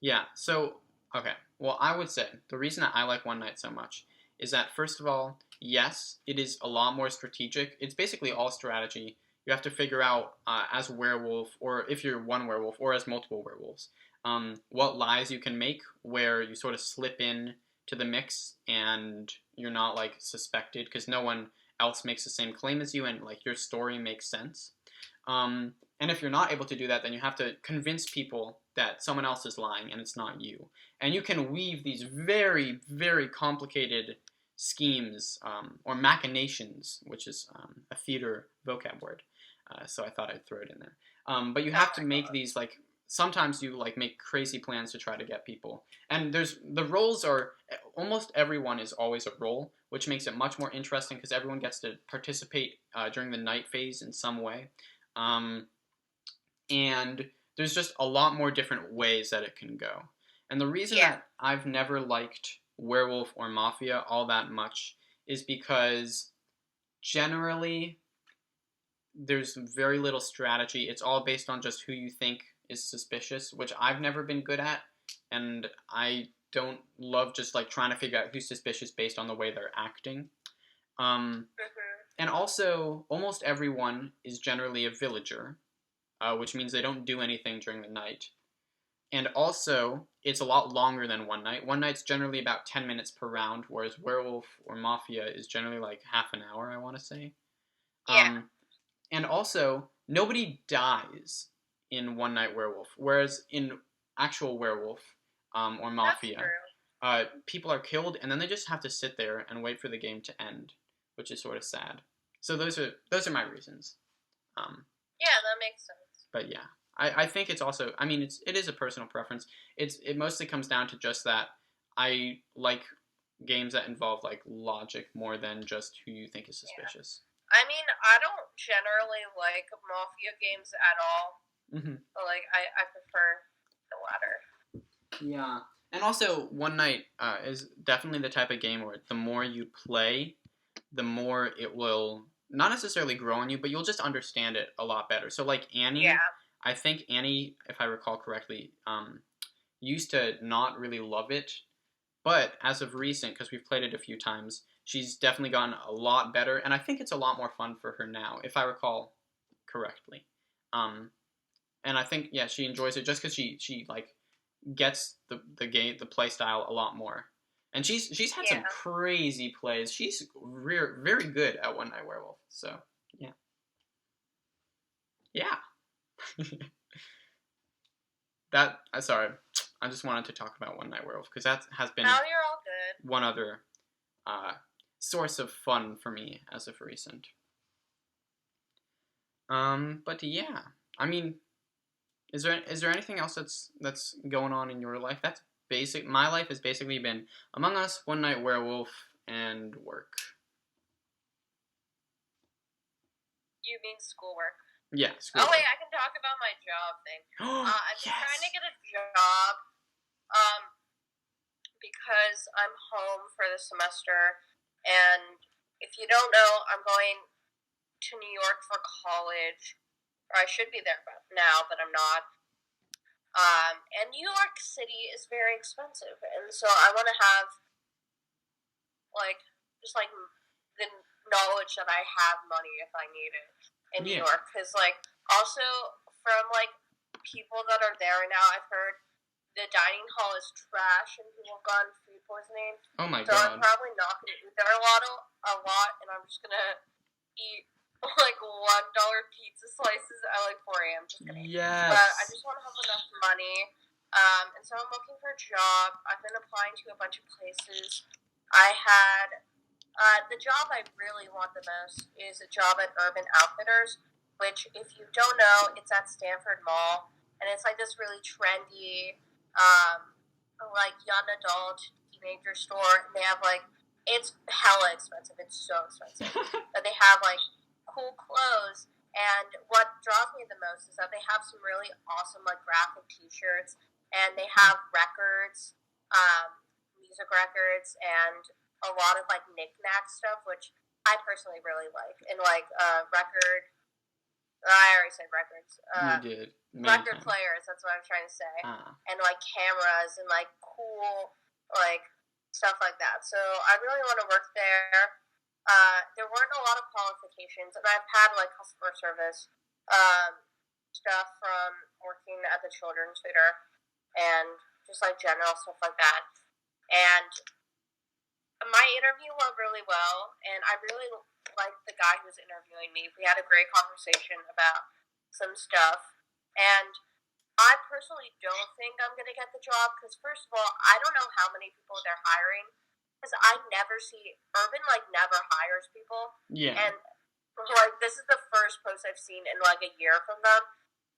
Yeah. So okay. Well, I would say the reason that I like One Night so much is that first of all, yes, it is a lot more strategic. It's basically all strategy. You have to figure out as a werewolf, or if you're one werewolf, or as multiple werewolves, what lies you can make where you sort of slip in to the mix and you're not like suspected because no one else makes the same claim as you and like your story makes sense. And if you're not able to do that, then you have to convince people that someone else is lying and it's not you. And you can weave these very, very complicated schemes or machinations, which is a theater vocab word. So I thought I'd throw it in there. But you have to make these like sometimes you like make crazy plans to try to get people. And the roles are almost everyone is always a role, which makes it much more interesting because everyone gets to participate during the night phase in some way. And there's just a lot more different ways that it can go. And the reason that I've never liked Werewolf or Mafia all that much is because generally there's very little strategy. It's all based on just who you think is suspicious, which I've never been good at, and I don't love just like trying to figure out who's suspicious based on the way they're acting. And also, almost everyone is generally a villager, which means they don't do anything during the night. And also, it's a lot longer than one night. One night's generally about 10 minutes per round, whereas Werewolf or Mafia is generally like half an hour, I want to say. Yeah. And also, nobody dies in One Night Werewolf, whereas in actual Werewolf or Mafia, people are killed and then they just have to sit there and wait for the game to end, which is sort of sad. So those are my reasons. Yeah, that makes sense. But yeah, I think it's also, I mean, it is a personal preference. It mostly comes down to just that I like games that involve like logic more than just who you think is suspicious. I mean, I don't generally like Mafia games at all. But like, I prefer the latter. Yeah, and also One Night is definitely the type of game where the more you play, the more it will not necessarily grow on you, but you'll just understand it a lot better. So like Annie, I think Annie, if I recall correctly, used to not really love it, but as of recent, because we've played it a few times, she's definitely gotten a lot better, and I think it's a lot more fun for her now, if I recall correctly. And I think she enjoys it just because she like gets the game, the play style a lot more. And she's had some crazy plays. She's very good at One Night Werewolf. So yeah. Sorry, I just wanted to talk about One Night Werewolf because that has been you're all good. One other source of fun for me as of recent. But yeah, I mean, is there anything else that's going on in your life? That's basic. My life has basically been Among Us, One Night Werewolf, and work. You mean schoolwork? Yeah, schoolwork. Oh wait, I can talk about my job thing. I'm trying to get a job, because I'm home for the semester, and if you don't know, I'm going to New York for college, or I should be there now, but I'm not. And New York City is very expensive, and so I want to have, like, just like the knowledge that I have money if I need it in New York, because like also from like people that are there now, I've heard the dining hall is trash and people have gotten food poisoning. Oh my god! So I'm God. probably not gonna eat there a lot, and I'm just gonna eat like $1 pizza slices at like 4 a.m. Just kidding. Yes. But I just want to have enough money. And so I'm looking for a job. I've been applying to a bunch of places. I had the job I really want the most is a job at Urban Outfitters, which, if you don't know, it's at Stanford Mall. and it's like this really trendy, like young adult teenager store. And they have like it's hella expensive. It's so expensive, but they have like cool clothes. And what draws me the most is that they have some really awesome like graphic T-shirts, and they have records, music records, and a lot of like knick-knack stuff, which I personally really like. And like record, I already said records. You did. Record players, that's what I'm trying to say. And like cameras and like cool like stuff like that. So I really want to work there. There weren't a lot of qualifications, and I've had like customer service stuff from working at the children's theater and just like general stuff like that. And my interview went really well, and I really liked the guy who was interviewing me. We had a great conversation about some stuff, and I personally don't think I'm going to get the job because, first of all, I don't know how many people they're hiring because I never see Urban like never hires people. Yeah. And like this is the first post I've seen in like a year from them,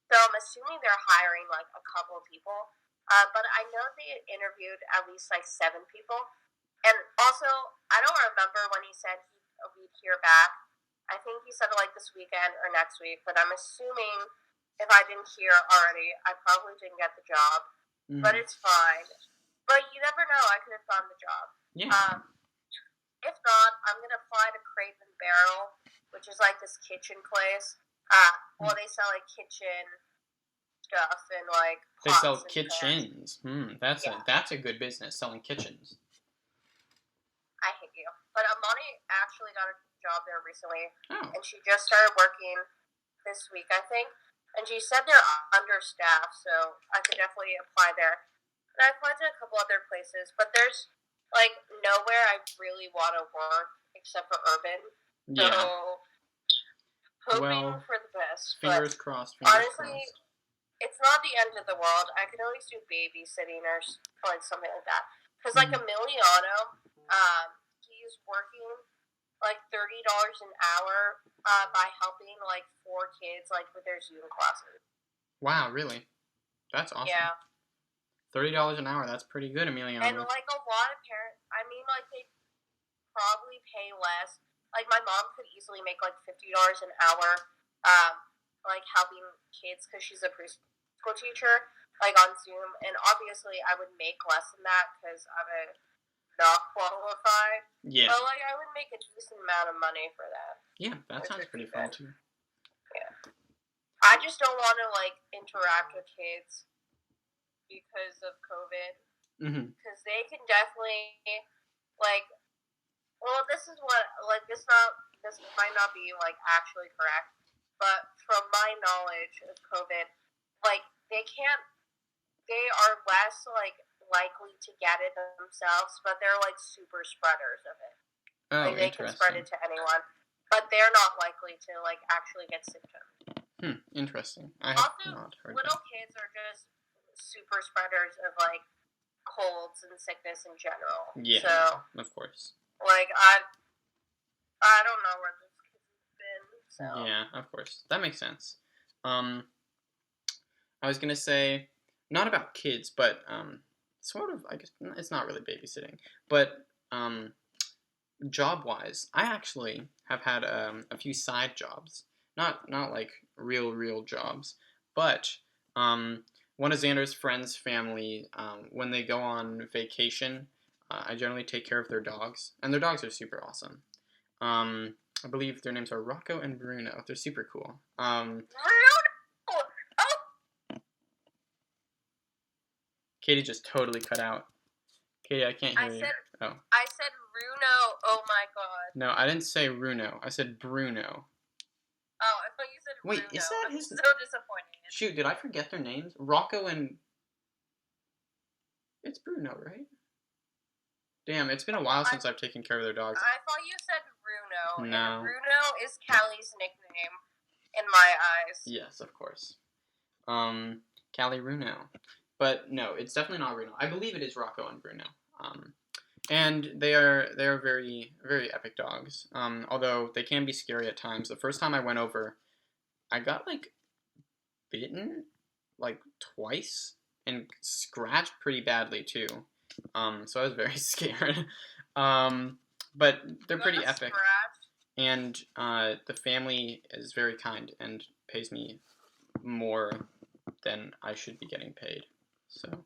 so I'm assuming they're hiring like a couple of people. But I know they interviewed at least like 7 people. And also, I don't remember when he said we'd hear back. I think he said like this weekend or next week, but I'm assuming if I didn't hear already, I probably didn't get the job. Mm-hmm. But it's fine. But you never know, I could have gotten the job. Yeah. If not, I'm going to apply to Crate and Barrel, which is like this kitchen place. Well, they sell like kitchen stuff and like they pots sell and kitchens. That's a good business, selling kitchens. I hate you. But Amani actually got a job there recently, and she just started working this week, I think. And she said they're understaffed, so I could definitely apply there. And I applied to a couple other places, but there's like nowhere I really want to work except for Urban. Yeah. So hoping for the best. Fingers crossed. Honestly, it's not the end of the world. I could always do babysitting or like something like that. Because like Emiliano, he's working like $30 an hour by helping like 4 kids like with their Zoom classes. Wow, really? That's awesome. Yeah. $30 an hour, that's pretty good, Emiliano. And like a lot of parents, I mean, like they probably pay less. Like my mom could easily make like $50 an hour, like helping kids because she's a preschool teacher, like on Zoom. And obviously, I would make less than that because I'm not qualified. Yeah. But like I would make a decent amount of money for that. Yeah, that sounds pretty fun too. Yeah. I just don't want to like interact with kids because of COVID. Because they can definitely like. Well, this is what like this might not be like actually correct, but from my knowledge of COVID, like they are less like likely to get it themselves, but they're like super spreaders of it. Oh, like, they can spread it to anyone, but they're not likely to like actually get symptoms. Interesting. I have not heard little kids are just super spreaders of like colds and sickness in general. Yeah, so, of course. Like I don't know where this kid's been. So yeah, of course, that makes sense. I was gonna say not about kids, but sort of. I guess it's not really babysitting, but job-wise, I actually have had a few side jobs. Not like real jobs, but one of Xander's friends' family, when they go on vacation, I generally take care of their dogs, and their dogs are super awesome. I believe their names are Rocco and Bruno. They're super cool. Katie just totally cut out. Katie, I can't hear you. I said Bruno. Oh my god. No, I didn't say Bruno. I said Bruno. Oh, I thought you said Bruno. Wait, is that his? I'm so disappointed. Shoot, did I forget their names? Rocco and... It's Bruno, right? Damn, it's been a while since I've taken care of their dogs. I thought you said Bruno. No. And Bruno is Callie's nickname in my eyes. Yes, of course. Callie Bruno. But no, it's definitely not Bruno. I believe it is Rocco and Bruno. And they are very, very epic dogs. Although they can be scary at times. The first time I went over, I got like bitten like twice and scratched pretty badly too. So I was very scared. But they're pretty epic, and the family is very kind and pays me more than I should be getting paid. So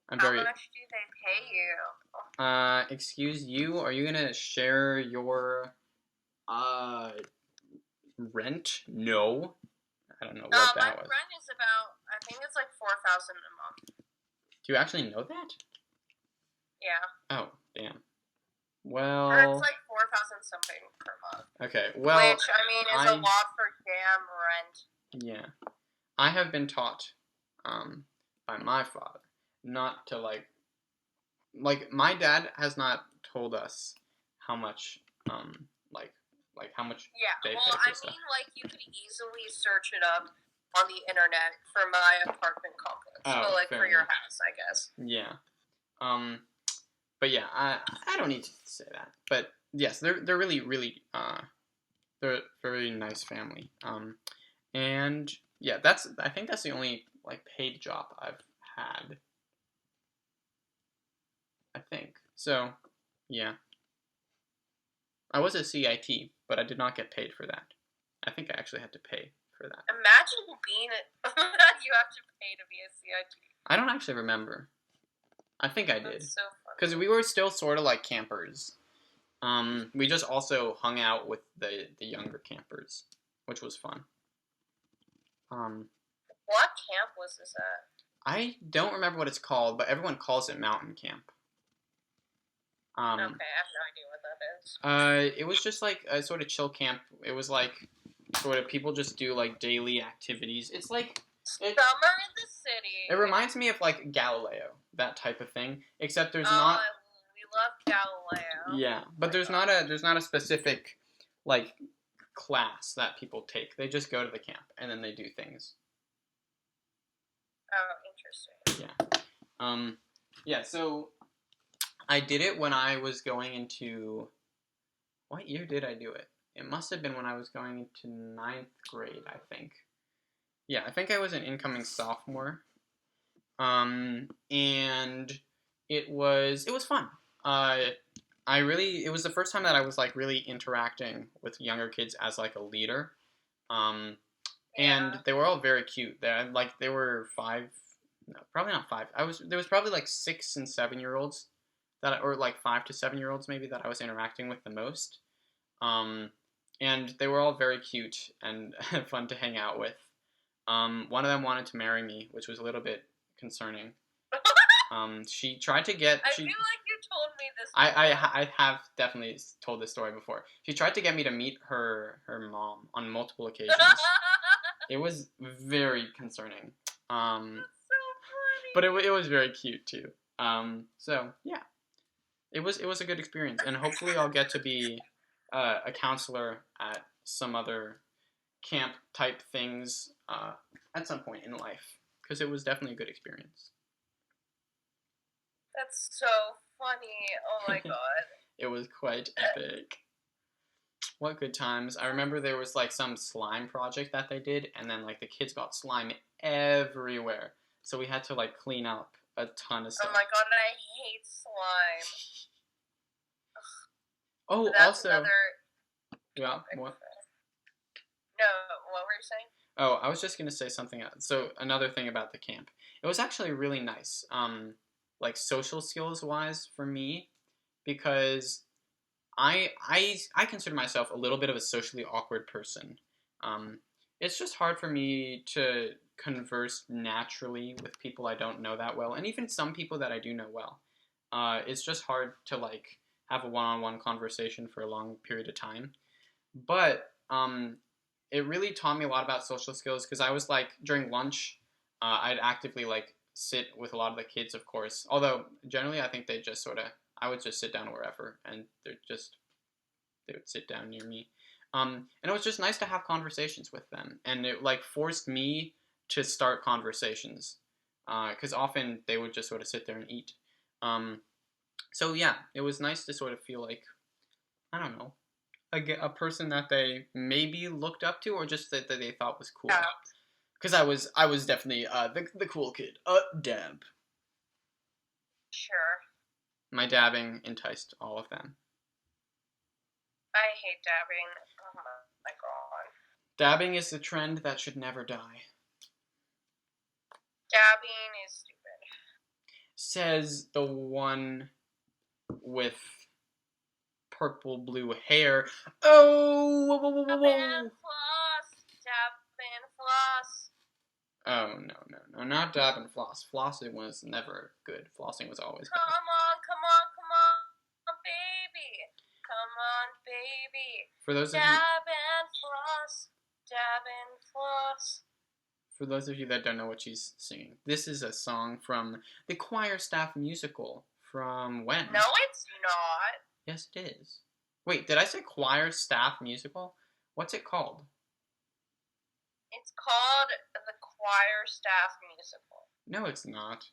I'm very. How much do they pay you? Excuse you. Are you gonna share your rent? No. I don't know what that My was. rent is about, I think it's like $4,000 a month. Do you actually know that? Yeah. Oh, damn. Well. Or it's like 4,000 something per month. Okay. Well. Which I mean is a lot for damn rent. Yeah. I have been taught, by my father, not to like my dad has not told us how much, like how much. Yeah, they well, pay for I stuff. mean, like, you could easily search it up on the internet for my apartment complex. Oh, so, like, fair for your enough. house, I guess. Yeah. But yeah, I don't need to say that. But yes, they're really really they're a very nice family. And yeah, I think that's the only like paid job I've had. I think so. Yeah. I was a CIT, but I did not get paid for that. I think I actually had to pay for that. Imagine being you have to pay to be a CIT. I don't actually remember. I think I did. That's so funny. Because we were still sort of like campers. We just also hung out with the younger campers, which was fun. What camp was this at? I don't remember what it's called, but everyone calls it mountain camp. Okay, I have no idea what that is. It was just like a sort of chill camp. It was like sort of people just do like daily activities. It's like Summer in the city. It reminds me of like Galileo, that type of thing. Except there's not. not. We love Galileo. Yeah, but there's not a specific like class that people take. They just go to the camp and then they do things. Oh, interesting. Yeah. Yeah. So I did it when I was going into. What year did I do it? It must have been when I was going into 9th grade, I think. Yeah, I think I was an incoming sophomore. And it was fun. It was the first time that I was like really interacting with younger kids as like a leader. And they were all very cute. They were 5, no, probably not 5. There was probably like 6 and 7-year-olds or like 5 to 7-year-olds maybe that I was interacting with the most. And they were all very cute and fun to hang out with. One of them wanted to marry me, which was a little bit concerning. She tried to get. I feel like you told me this before. I have definitely told this story before. She tried to get me to meet her mom on multiple occasions. It was very concerning. That's so funny. But it was very cute too. So yeah, it was a good experience, and hopefully I'll get to be a counselor at some other camp type things at some point in life, because it was definitely a good experience. That's so funny. Oh my god. It was quite epic. What good times. I remember there was like some slime project that they did, and then like the kids got slime everywhere, so we had to like clean up a ton of stuff. Oh my god, I hate slime. Oh, so that's also another yeah, what? No, what were you saying? Oh, I was just gonna say something else. So another thing about the camp, it was actually really nice, like social skills wise for me, because I consider myself a little bit of a socially awkward person. It's just hard for me to converse naturally with people I don't know that well, and even some people that I do know well. It's just hard to like have a one-on-one conversation for a long period of time. But it really taught me a lot about social skills, because I was like, during lunch, I'd actively like sit with a lot of the kids, of course. Although generally I think they just I would just sit down wherever, and they would sit down near me. And it was just nice to have conversations with them, and it like forced me to start conversations, because often they would just sort of sit there and eat. So yeah, it was nice to sort of feel like, I don't know, a person that they maybe looked up to, or just that they thought was cool. Because I was definitely the cool kid. Dab. Sure. My dabbing enticed all of them. I hate dabbing. Oh my god. Dabbing is the trend that should never die. Dabbing is stupid. Says the one with purple blue hair. Oh, whoa, whoa, whoa, whoa, whoa. Dab and floss. Dab and floss. Oh, no, not dab and floss. Flossing was never good. Flossing was always Come bad. on, baby. Come on, baby. For those of you, Dab and floss. Dab and floss. for those of you that don't know what she's singing, this is a song from the choir staff musical from when? No, it's not. Yes, it is. Wait, did I say choir staff musical? What's it called? It's called the choir staff musical. No, it's not.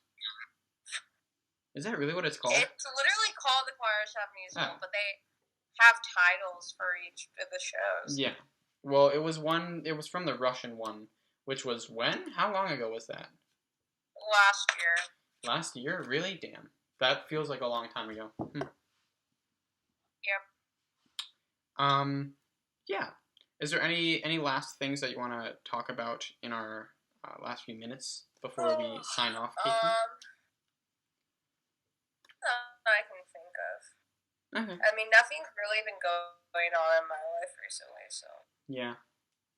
Is that really what it's called? It's literally called the choir staff musical, Oh. but they have titles for each of the shows. Yeah. Well, it was from the Russian one, which was when? How long ago was that? Last year. Last year? Really? Damn. That feels like a long time ago. Yep. Yeah. Is there any last things that you want to talk about in our last few minutes before we sign off, Katie? I can think of. Okay. I mean, nothing's really been going on in my life recently, so. Yeah.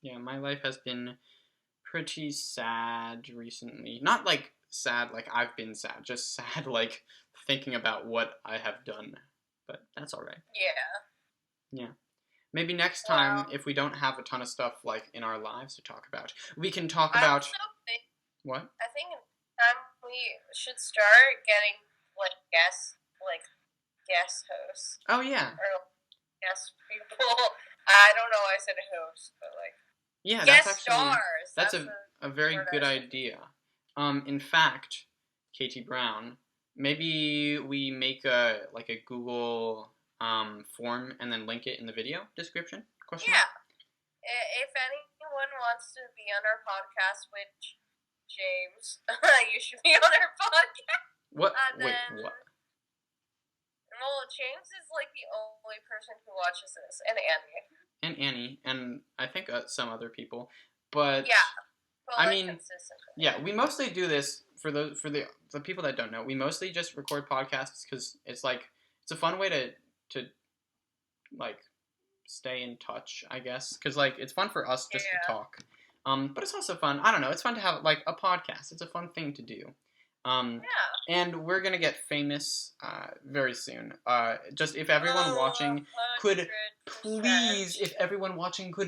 Yeah, my life has been pretty sad recently. Not like sad like I've been sad, just sad like thinking about what I have done. But that's alright. Yeah. Yeah. Maybe next time, if we don't have a ton of stuff like in our lives to talk about, we can talk about what? I think we should start getting guest hosts. Oh yeah. Or guest people. I don't know why I said host, but yeah, guest that's actually stars. That's a very good idea. In fact, Katie Brown, maybe we make a Google form and then link it in the video description? Question mark? If anyone wants to be on our podcast with James, you should be on our podcast. What? Wait, what? Well, James is the only person who watches this, and Annie. And Annie, and I think some other people, but yeah, I mean, yeah, we mostly do this for the people that don't know. We mostly just record podcasts because it's a fun way to stay in touch, I guess, because it's fun for us just to talk. But it's also fun. I don't know. It's fun to have a podcast. It's a fun thing to do. And we're gonna get famous very soon. Just if everyone watching could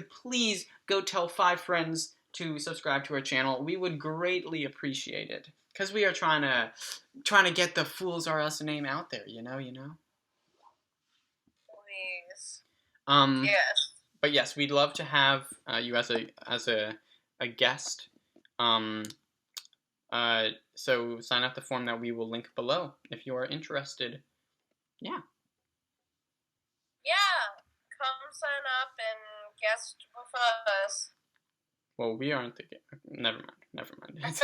please go tell 5 friends to subscribe to our channel, we would greatly appreciate it. Because we are trying to get the Fools R Us name out there. You know. Please. Yes. But yes, we'd love to have you as a guest. So sign up the form that we will link below if you are interested. Yeah. Yeah. Come sign up and guest with us. Well, we aren't the never mind. Never mind. Okay.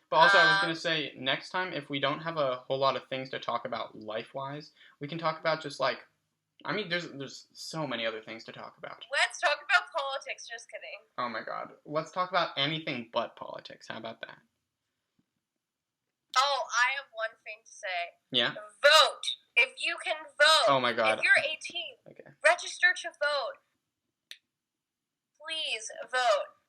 But also I was gonna say next time if we don't have a whole lot of things to talk about life-wise, we can talk about just there's so many other things to talk about. Let's talk about politics. Just kidding. Oh my god. Let's talk about anything but politics. How about that? Oh, I have one thing to say. Yeah? Vote. If you can vote. Oh my god. If you're 18, okay. Register to vote. Please vote.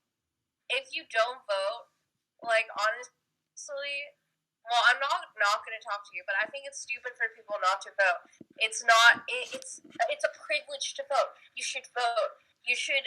If you don't vote, honestly, well, I'm not going to talk to you, but I think it's stupid for people not to vote. It's not. It's a privilege to vote. You should vote. You should,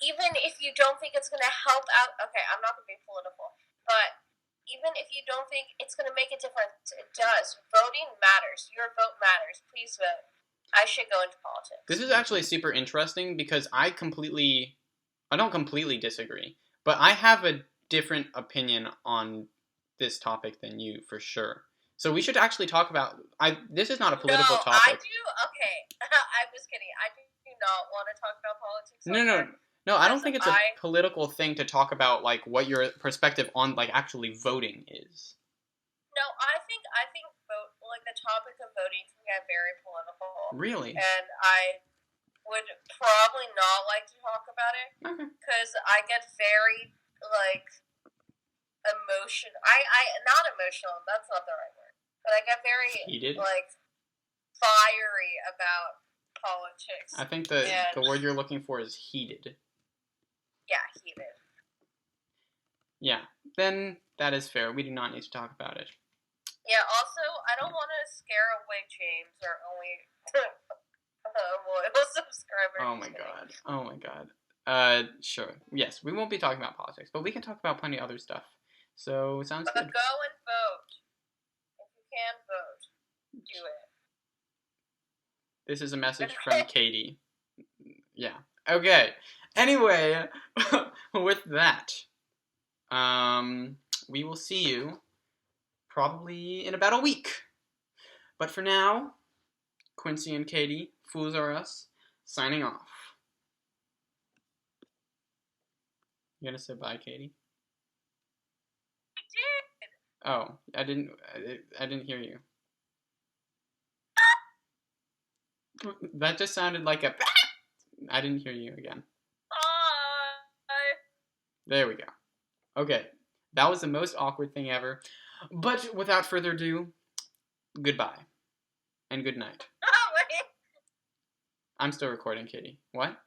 even if you don't think it's going to help out. Okay, I'm not going to be political, but even if you don't think it's going to make a difference, it does. Voting matters. Your vote matters. Please vote. I should go into politics. This is actually super interesting because I don't completely disagree, but I have a different opinion on this topic than you, for sure. So we should actually talk about... This is not a political topic. I do? Okay. I was kidding. I do not want to talk about politics. No. No, I don't Because think it's a political thing to talk about like what your perspective on like actually voting is. No, I think vote like the topic of voting can get very political. Really? And I would probably not like to talk about it Okay. because I get very like not emotional. That's not the right word. But I get very Heated? like fiery about politics. I think the word you're looking for is heated. Yeah, heated. Yeah, then that is fair. We do not need to talk about it. Yeah, also, I don't want to scare away James, our only loyal subscriber. Oh my god. Oh my god. Sure. Yes, we won't be talking about politics, but we can talk about plenty of other stuff. So, sounds But good. go and vote. If you can vote, do it. This is a message from Katie. Yeah. Okay. Anyway, with that, we will see you probably in about a week. But for now, Quincy and Katie, Fools Are Us, signing off. You gonna say bye, Katie? I did. Oh, I didn't hear you. That just sounded like a. I didn't hear you again. Bye. There we go. Okay, that was the most awkward thing ever. But without further ado, goodbye and good night. Oh, wait. I'm still recording, Katie. What?